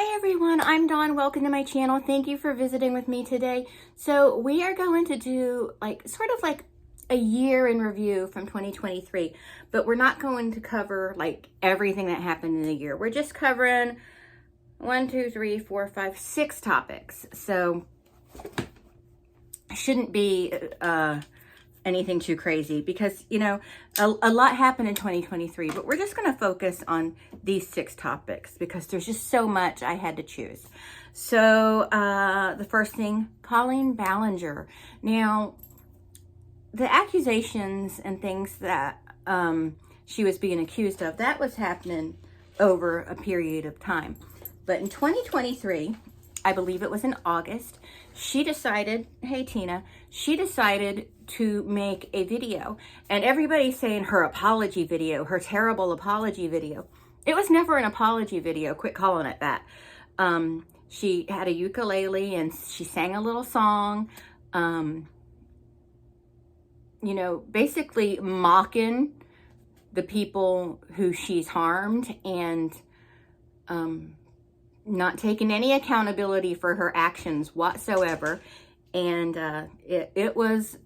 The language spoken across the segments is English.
Hi everyone, I'm Dawn. Welcome to my channel. Thank you for visiting with me today. So we are going to do sort of like a year in review from 2023, but we're not going to cover like everything that happened in the year. We're just covering 6 topics. So shouldn't be anything too crazy because, you know, a lot happened in 2023, but we're just going to focus on these 6 topics because there's just so much I had to choose. So the first thing, Colleen Ballinger. Now, the accusations and things that she was being accused of, that was happening over a period of time. But in 2023, I believe it was in August, she decided, hey Tina, she decided to make a video. And everybody's saying her apology video, her terrible apology video. It was never an apology video, quit calling it that. She had a ukulele and she sang a little song, you know, basically mocking the people who she's harmed and not taking any accountability for her actions whatsoever. And it was,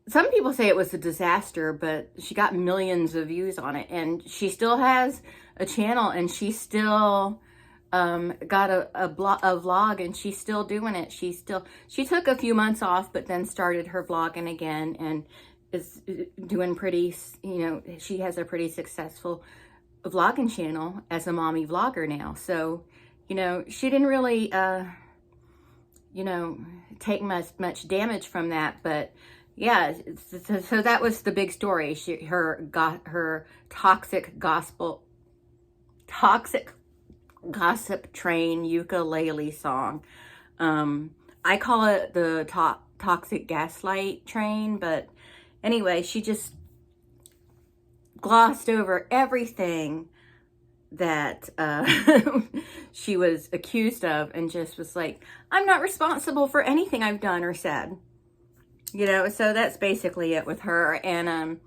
some people say it was a disaster, but she got millions of views on it, and she still has a channel, and she still got a vlog, and she's still doing it. She took a few months off, but then started her vlogging again, and is doing pretty, you know, she has a pretty successful vlogging channel as a mommy vlogger now. So, you know, she didn't really, you know, take much damage from that, but yeah, so that was the big story. Her toxic gossip train ukulele song. I call it the toxic gaslight train, but anyway, she just glossed over everything that she was accused of and just was like, I'm not responsible for anything I've done or said. You know, so that's basically it with her. And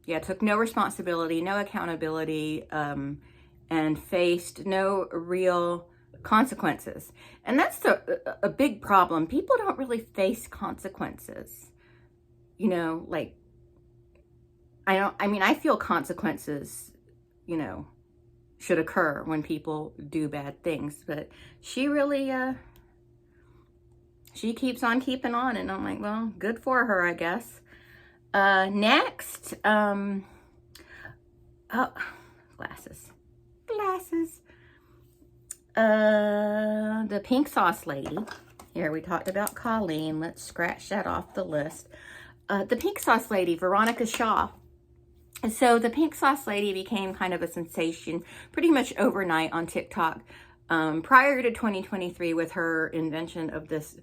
yeah, took no responsibility, no accountability, and faced no real consequences. And that's a big problem. People don't really face consequences. You know, like, I mean, I feel consequences, you know, should occur when people do bad things, but she really, she keeps on keeping on, and I'm like, well, good for her, I guess. Next, oh, glasses. The pink sauce lady. Here, we talked about Colleen. Let's scratch that off the list. The pink sauce lady, Veronica Shaw. So the pink sauce lady became kind of a sensation pretty much overnight on TikTok prior to 2023 with her invention of this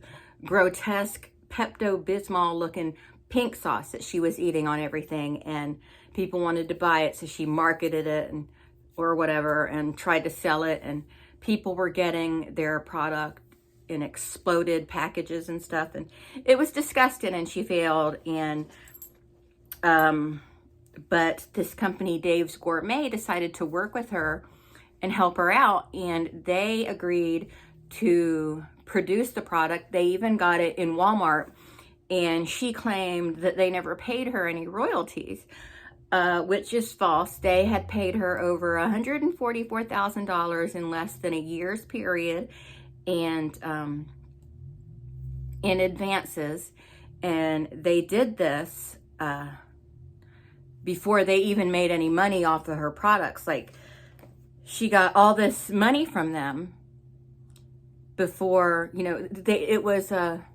grotesque Pepto-Bismol looking pink sauce that she was eating on everything, and people wanted to buy it, so she marketed it or whatever and tried to sell it, and people were getting their product in exploded packages and stuff, and it was disgusting, and she failed. And but this company, Dave's Gourmet, decided to work with her and help her out, and they agreed to produce the product. They even got it in Walmart, and she claimed that they never paid her any royalties, which is false. They had paid her over $144,000 in less than a year's period, and in advances, and they did this before they even made any money off of her products. Like, she got all this money from them before, you know, it was a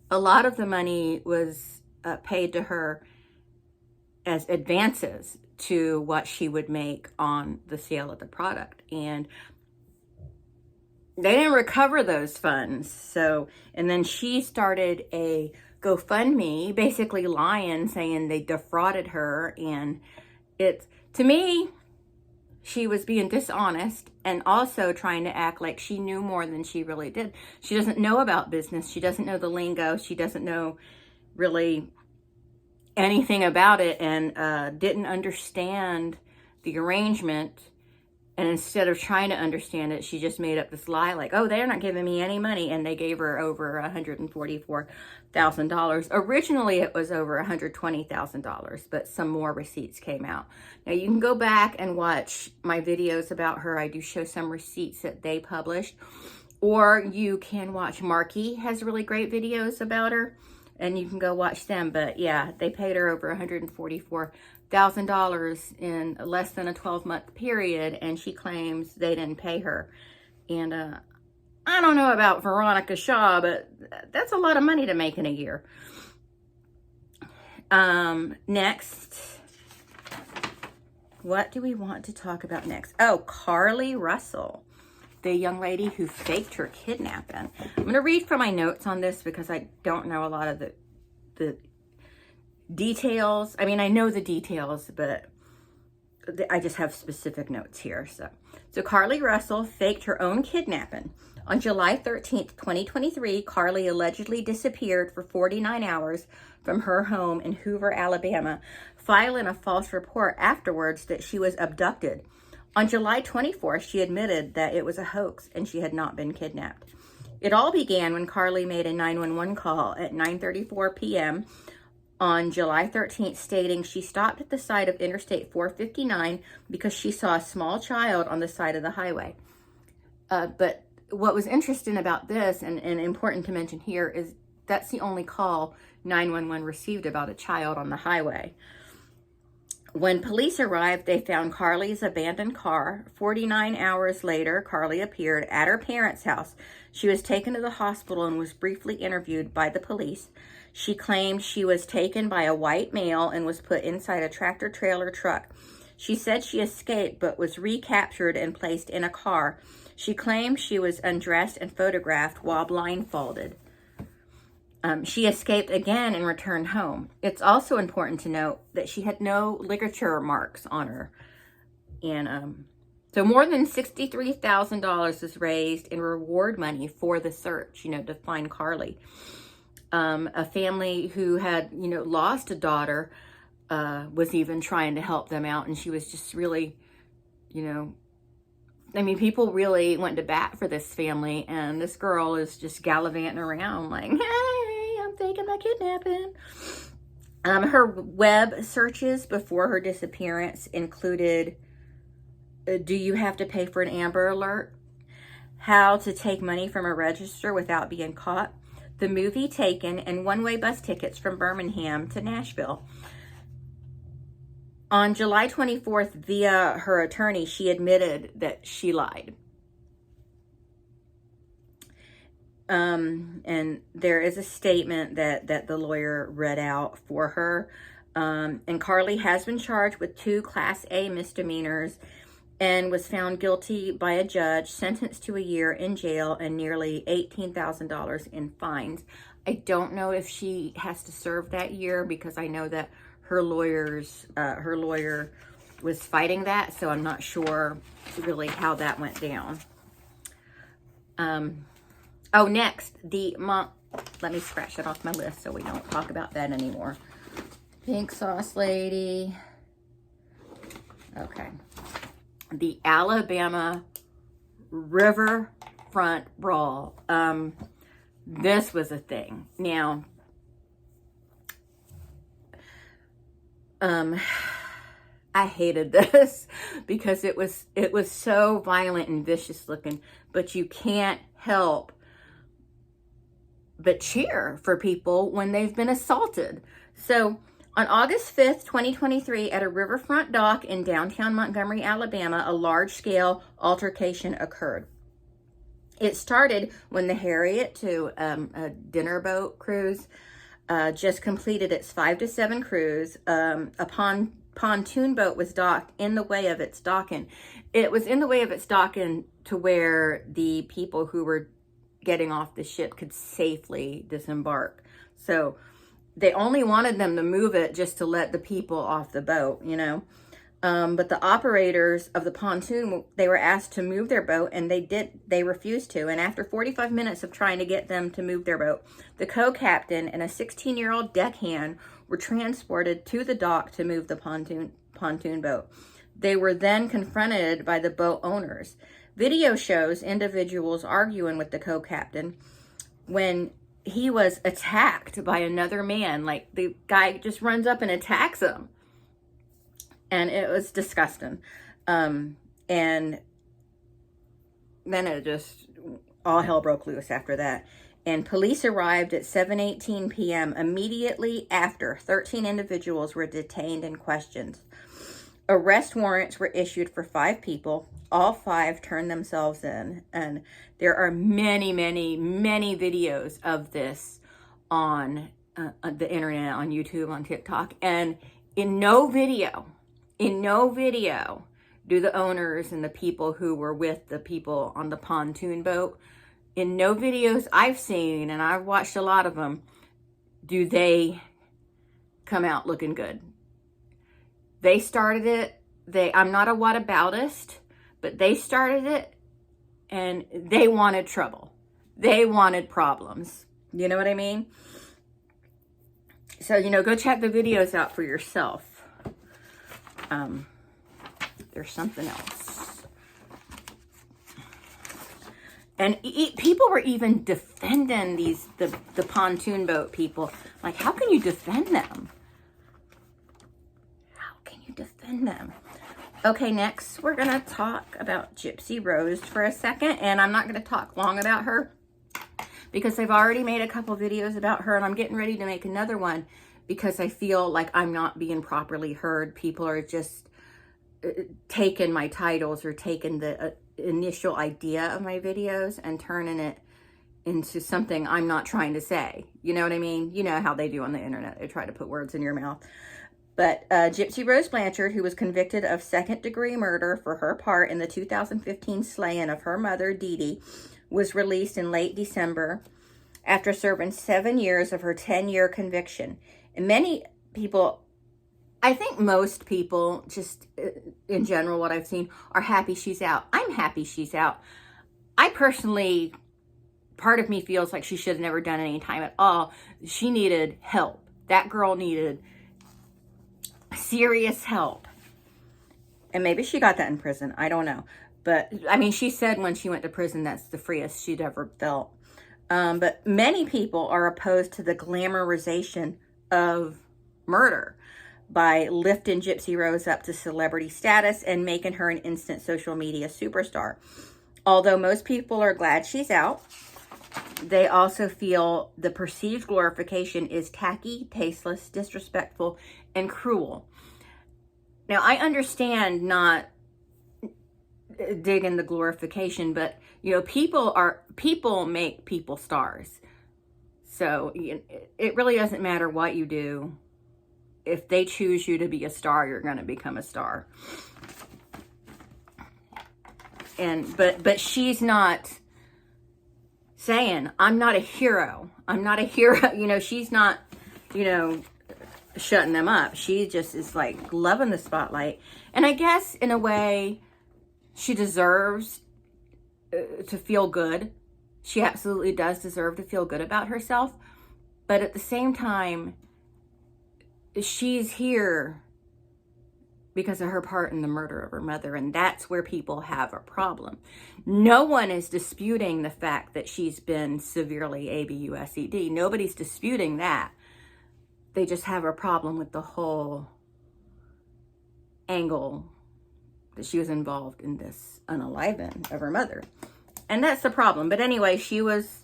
lot of the money was paid to her as advances to what she would make on the sale of the product, and they didn't recover those funds. So, and then she started a GoFundMe, basically lying, saying they defrauded her. And it's, to me, she was being dishonest and also trying to act like she knew more than she really did. She doesn't know about business. She doesn't know the lingo. She doesn't know really anything about it, and didn't understand the arrangement And instead of trying to understand it, she just made up this lie like, oh, they're not giving me any money. And they gave her over $144,000. Originally, it was over $120,000, but some more receipts came out. Now, you can go back and watch my videos about her. I do show some receipts that they published. Or you can watch Marky has really great videos about her, and you can go watch them. But yeah, they paid her over $144,000 in less than a 12-month period, and she claims they didn't pay her. And I don't know about Veronica Shaw, but that's a lot of money to make in a year. Next, what do we want to talk about next? Oh, Carlee Russell, the young lady who faked her kidnapping. I'm going to read from my notes on this because I don't know a lot of the details. I mean, I know the details, but I just have specific notes here. So Carlee Russell faked her own kidnapping. On July 13th, 2023, Carlee allegedly disappeared for 49 hours from her home in Hoover, Alabama, filing a false report afterwards that she was abducted. On July 24th, she admitted that it was a hoax and she had not been kidnapped. It all began when Carlee made a 911 call at 9:34 p.m. on July 13th, stating she stopped at the side of Interstate 459 because she saw a small child on the side of the highway. But what was interesting about this and important to mention here is that's the only call 911 received about a child on the highway. When police arrived, they found Carlee's abandoned car. 49 hours later, Carlee appeared at her parents' house. She was taken to the hospital and was briefly interviewed by the police. She claimed she was taken by a white male and was put inside a tractor-trailer truck. She said she escaped but was recaptured and placed in a car. She claimed she was undressed and photographed while blindfolded. She escaped again and returned home. It's also important to note that she had no ligature marks on her. And so more than $63,000 was raised in reward money for the search, to find Carlee. A family who had, lost a daughter was even trying to help them out. And she was just really, people really went to bat for this family. And this girl is just gallivanting around like, hey, I'm faking my kidnapping. Her web searches before her disappearance included, do you have to pay for an Amber Alert? How to take money from a register without being caught? The movie Taken, and one-way bus tickets from Birmingham to Nashville. On July 24th, via her attorney, she admitted that she lied. And there is a statement that the lawyer read out for her. And Carlee has been charged with 2 Class A misdemeanors and was found guilty by a judge, sentenced to a year in jail and nearly $18,000 in fines. I don't know if she has to serve that year because I know that her lawyer was fighting that, so I'm not sure really how that went down. Next, let me scratch that off my list so we don't talk about that anymore. Pink Sauce Lady. Okay. The Alabama Riverfront Brawl. This was a thing. Now, I hated this because it was so violent and vicious looking, but you can't help but cheer for people when they've been assaulted. So on August 5th, 2023, at a riverfront dock in downtown Montgomery, Alabama, a large-scale altercation occurred. It started when the Harriet II, a dinner boat cruise, just completed its 5 to 7 cruise. A pontoon boat was docked in the way of its docking. It was in the way of its docking to where the people who were getting off the ship could safely disembark. So they only wanted them to move it just to let the people off the boat, But the operators of the pontoon, they were asked to move their boat, and they refused to. And after 45 minutes of trying to get them to move their boat, the co-captain and a 16-year-old deckhand were transported to the dock to move the pontoon boat. They were then confronted by the boat owners. Video shows individuals arguing with the co-captain when he was attacked by another man. Like, the guy just runs up and attacks him. And it was disgusting. And then it just, all hell broke loose after that. And police arrived at 7:18 p.m. immediately after 13 individuals were detained and questioned. Arrest warrants were issued for 5 people. All 5 turned themselves in. And there are many, many, many videos of this on the internet, on YouTube, on TikTok. And in no video do the owners and the people who were with the people on the pontoon boat, in no videos I've seen, and I've watched a lot of them, do they come out looking good. They started it. I'm not a whataboutist, but they started it, and they wanted trouble. They wanted problems. You know what I mean? So, go check the videos out for yourself. There's something else. And people were even defending the pontoon boat people. Like, how can you defend them? How can you defend them? Okay, next we're going to talk about Gypsy Rose for a second. And I'm not going to talk long about her because I've already made a couple videos about her. And I'm getting ready to make another one because I feel like I'm not being properly heard. People are just taking my titles or taking the initial idea of my videos and turning it into something I'm not trying to say. You know what I mean? You know how they do on the internet. They try to put words in your mouth. But Gypsy Rose Blanchard, who was convicted of second-degree murder for her part in the 2015 slaying of her mother, Dee Dee, was released in late December after serving 7 years of her 10-year conviction. And many people, I think most people, just in general, what I've seen, are happy she's out. I'm happy she's out. I personally, part of me feels like she should have never done any time at all. She needed help. That girl needed serious help. And maybe she got that in prison. I don't know. But, I mean, she said when she went to prison, that's the freest she'd ever felt. But many people are opposed to the glamorization of murder by lifting Gypsy Rose up to celebrity status and making her an instant social media superstar. Although most people are glad she's out, they also feel the perceived glorification is tacky, tasteless, disrespectful, and cruel. Now, I understand not digging the glorification, but, people make people stars. So it really doesn't matter what you do. If they choose you to be a star, you're going to become a star. But she's not saying, I'm not a hero. I'm not a hero. She's not, shutting them up. She just is like loving the spotlight. And I guess in a way, she deserves to feel good. She absolutely does deserve to feel good about herself. But at the same time, she's here because of her part in the murder of her mother. And that's where people have a problem. No one is disputing the fact that she's been severely ABUSED. Nobody's disputing that. They just have a problem with the whole angle that she was involved in this unaliving of her mother. And that's the problem. But anyway, she was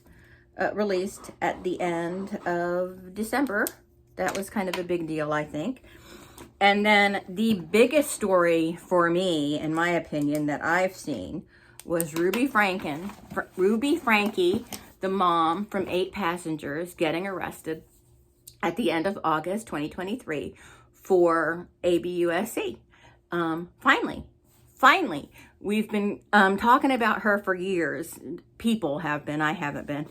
released at the end of December. That was kind of a big deal, I think. And then the biggest story for me, in my opinion, that I've seen was Ruby Frankie, the mom from 8 Passengers, getting arrested at the end of August 2023 for ABUSC. Finally, we've been talking about her for years. People have been, I haven't been.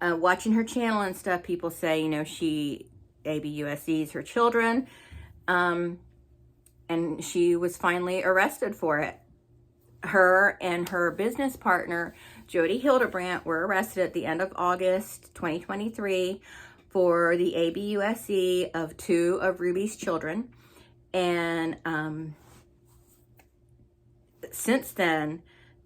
Watching her channel and stuff, people say, she ABUSCs her children. And she was finally arrested for it. Her and her business partner, Jody Hildebrandt, were arrested at the end of August 2023 for the ABUSE of 2 of Ruby's children. And since then,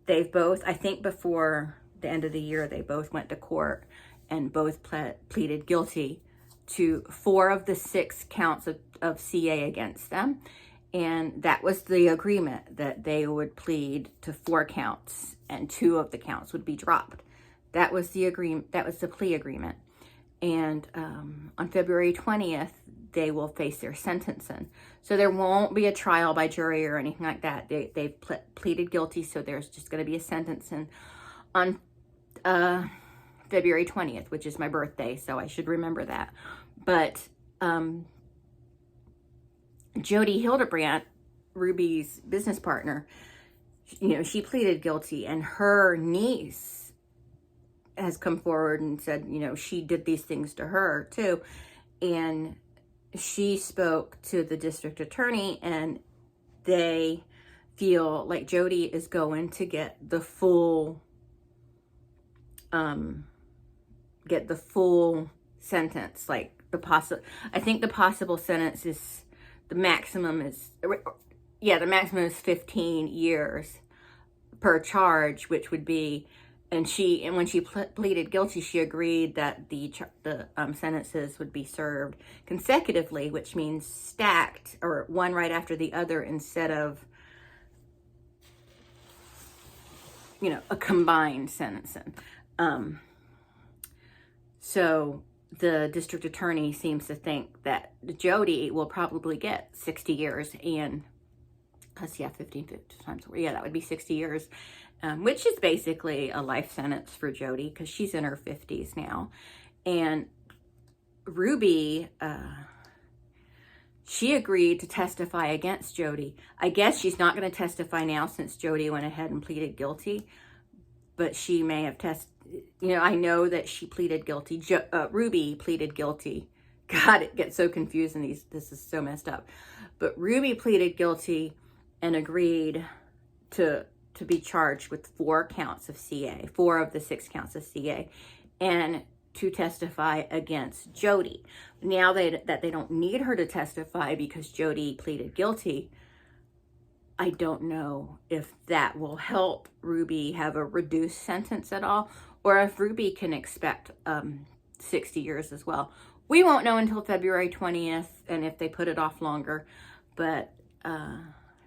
they've both, I think before the end of the year, they both went to court and both pleaded guilty to 4 of the 6 counts of CA against them. And that was the agreement, that they would plead to 4 counts and 2 of the counts would be dropped. That was the agreement. That was the plea agreement. And on February 20th, they will face their sentencing. So there won't be a trial by jury or anything like that. They've pleaded guilty, so there's just going to be a sentencing on February 20th, which is my birthday, so I should remember that. But Jodi Hildebrandt, Ruby's business partner, you know, she pleaded guilty, and her niece has come forward and said, you know, she did these things to her too. And she spoke to the district attorney, and they feel like Jodi is going to get the full sentence. Like I think the possible sentence is, the maximum is 15 years per charge, which would be, and when she pleaded guilty, she agreed that the sentences would be served consecutively, which means stacked, or one right after the other, instead of, you know, a combined sentencing. So the district attorney seems to think that Jodi will probably get 60 years, and 15 times, that would be 60 years. Which is basically a life sentence for Jodi, because she's in her 50s now. And Ruby, she agreed to testify against Jodi. I guess she's not going to testify now since Jodi went ahead and pleaded guilty, but she may have I know that she pleaded guilty. Ruby pleaded guilty. God, it gets so confusing. This is so messed up. But Ruby pleaded guilty and agreed to be charged with 4 counts of CA, 4 of the 6 counts of CA, and to testify against Jodi. Now that they don't need her to testify because Jodi pleaded guilty, I don't know if that will help Ruby have a reduced sentence at all, or if Ruby can expect 60 years as well. We won't know until February 20th, and if they put it off longer, but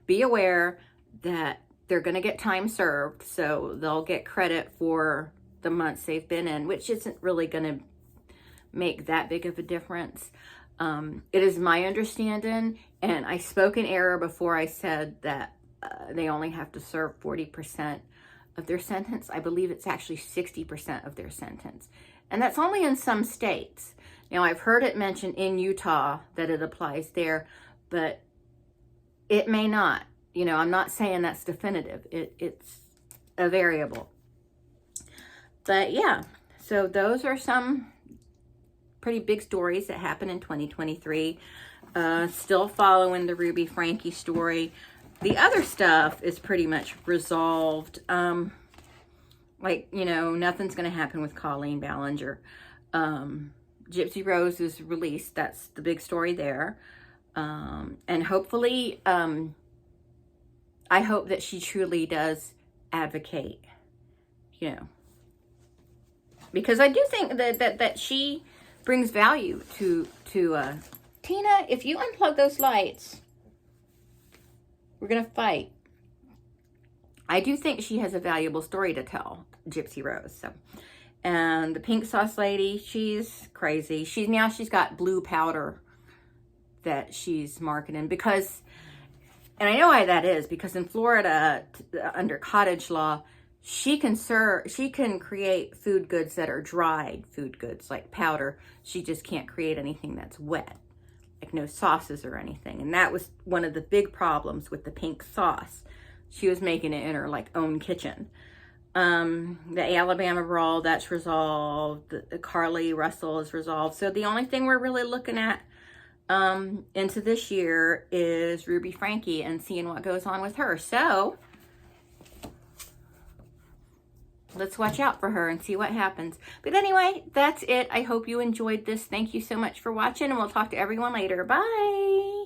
be aware that they're going to get time served, so they'll get credit for the months they've been in, which isn't really going to make that big of a difference. It is my understanding, and I spoke in error before I said that they only have to serve 40% of their sentence. I believe it's actually 60% of their sentence, and that's only in some states. Now, I've heard it mentioned in Utah that it applies there, but it may not. You know, I'm not saying that's definitive. It's a variable. But yeah, so those are some pretty big stories that happened in 2023. Still following the Ruby Franke story. The other stuff is pretty much resolved. Like, you know, nothing's going to happen with Colleen Ballinger. Gypsy Rose is released. That's the big story there. And hopefully, I hope that she truly does advocate, you know, because I do think that she brings value to Tina, if you unplug those lights, we're going to fight. I do think she has a valuable story to tell, Gypsy Rose. So, and the pink sauce lady, she's crazy. She's got blue powder that she's marketing, because, and I know why that is, because in Florida, under cottage law, she can create food goods that are dried food goods, like powder. She just can't create anything that's wet, like no sauces or anything. And that was one of the big problems with the pink sauce. She was making it in her own kitchen. The Alabama brawl, that's resolved. The Carly Russell is resolved. So the only thing we're really looking at into this year is Ruby Franke and seeing what goes on with her. So let's watch out for her and see what happens. But anyway, that's it. I hope you enjoyed this. Thank you so much for watching, and we'll talk to everyone later. Bye.